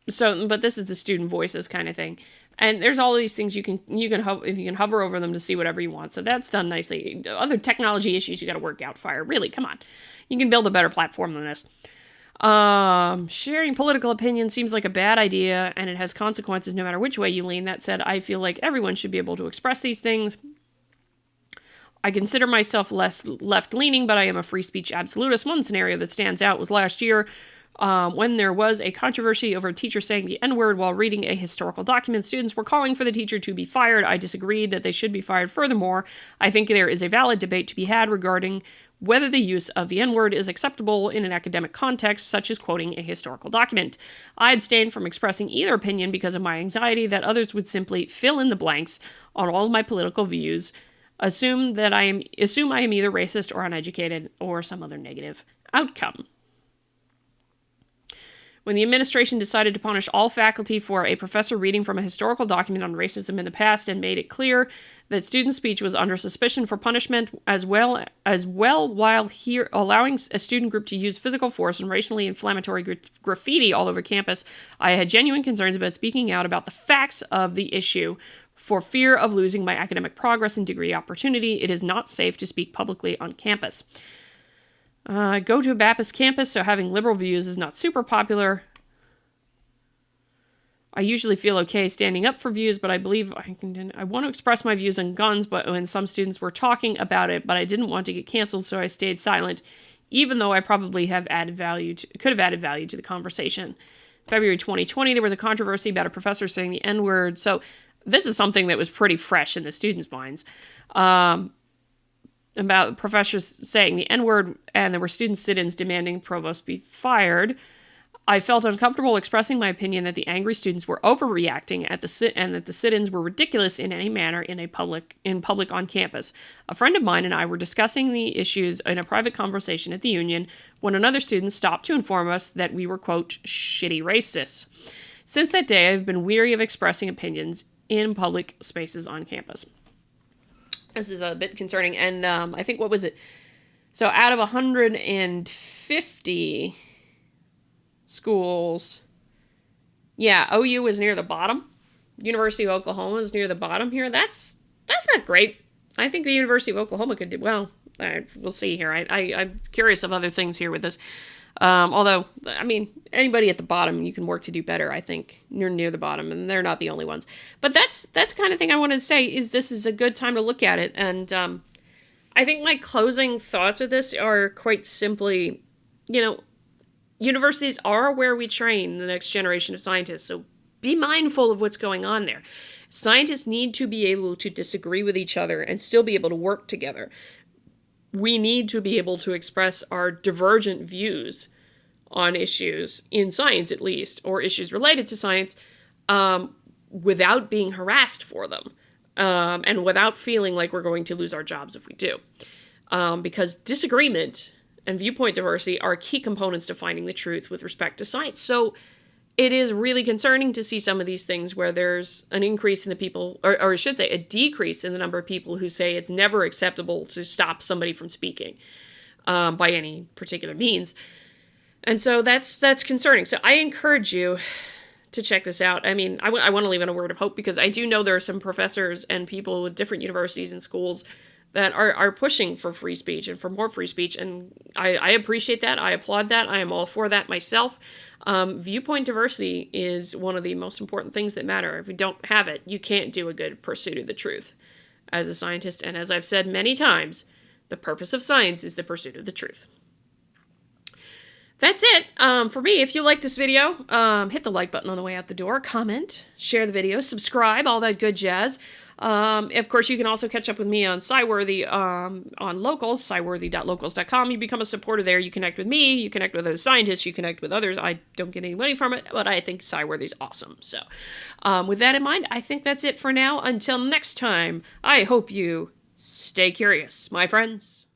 this is the student voices kind of thing. And there's all these things you can hover over them to see whatever you want. So that's done nicely. Other technology issues you got to work out. Fire, really, come on. You can build a better platform than this. Sharing political opinion seems like a bad idea, and it has consequences no matter which way you lean. That said, I feel like everyone should be able to express these things. I consider myself less left-leaning, but I am a free speech absolutist. One scenario that stands out was last year, when there was a controversy over a teacher saying the N-word while reading a historical document. Students were calling for the teacher to be fired. I disagreed that they should be fired. Furthermore, I think there is a valid debate to be had regarding whether the use of the N-word is acceptable in an academic context, such as quoting a historical document. I abstain from expressing either opinion because of my anxiety that others would simply fill in the blanks on all of my political views, assume I am either racist or uneducated or some other negative outcome. When the administration decided to punish all faculty for a professor reading from a historical document on racism in the past and made it clear that student speech was under suspicion for punishment as well while allowing a student group to use physical force and racially inflammatory graffiti all over campus, I had genuine concerns about speaking out about the facts of the issue for fear of losing my academic progress and degree opportunity. It is not safe to speak publicly on campus. I go to a Baptist campus, so having liberal views is not super popular. I usually feel okay standing up for views, but I believe I want to express my views on guns, but when some students were talking about it, but I didn't want to get canceled, so I stayed silent, even though I probably could have added value to the conversation. February 2020, there was a controversy about a professor saying the N-word, so this is something that was pretty fresh in the students' minds. About professors saying the N-word, and there were student sit-ins demanding provost be fired. I felt uncomfortable expressing my opinion that the angry students were overreacting and that the sit-ins were ridiculous in any manner in public on campus. A friend of mine and I were discussing the issues in a private conversation at the union when another student stopped to inform us that we were, quote, shitty racists. Since that day, I've been weary of expressing opinions in public spaces on campus. This is a bit concerning, and I think, what was it? So out of 150 schools, OU was near the bottom. University of Oklahoma is near the bottom here. That's not great. I think the University of Oklahoma could do well. We'll see here. I'm curious of other things here with this. Although, I mean, anybody at the bottom, you can work to do better, I think. You're near the bottom, and they're not the only ones. But that's the kind of thing I wanted to say, is this is a good time to look at it. And I think my closing thoughts of this are quite simply, universities are where we train the next generation of scientists, so be mindful of what's going on there. Scientists need to be able to disagree with each other and still be able to work together. We need to be able to express our divergent views on issues, in science at least, or issues related to science, without being harassed for them, and without feeling like we're going to lose our jobs if we do. Because disagreement and viewpoint diversity are key components to finding the truth with respect to science. So it is really concerning to see some of these things where there's an increase in the people, or I should say a decrease in the number of people who say it's never acceptable to stop somebody from speaking by any particular means. And so that's concerning. So I encourage you to check this out. I mean, I want to leave in a word of hope, because I do know there are some professors and people with different universities and schools that are pushing for free speech and for more free speech. And I appreciate that. I applaud that. I am all for that myself. Viewpoint diversity is one of the most important things that matter. If we don't have it, you can't do a good pursuit of the truth as a scientist. And as I've said many times, the purpose of science is the pursuit of the truth. That's it for me. If you like this video, hit the like button on the way out the door, comment, share the video, subscribe, all that good jazz. Of course, you can also catch up with me on Cyworthy on Locals, cyworthy.locals.com. You become a supporter there. You connect with me. You connect with other scientists. You connect with others. I don't get any money from it, but I think Cyworthy's awesome. So with that in mind, I think that's it for now. Until next time, I hope you Stay curious, my friends.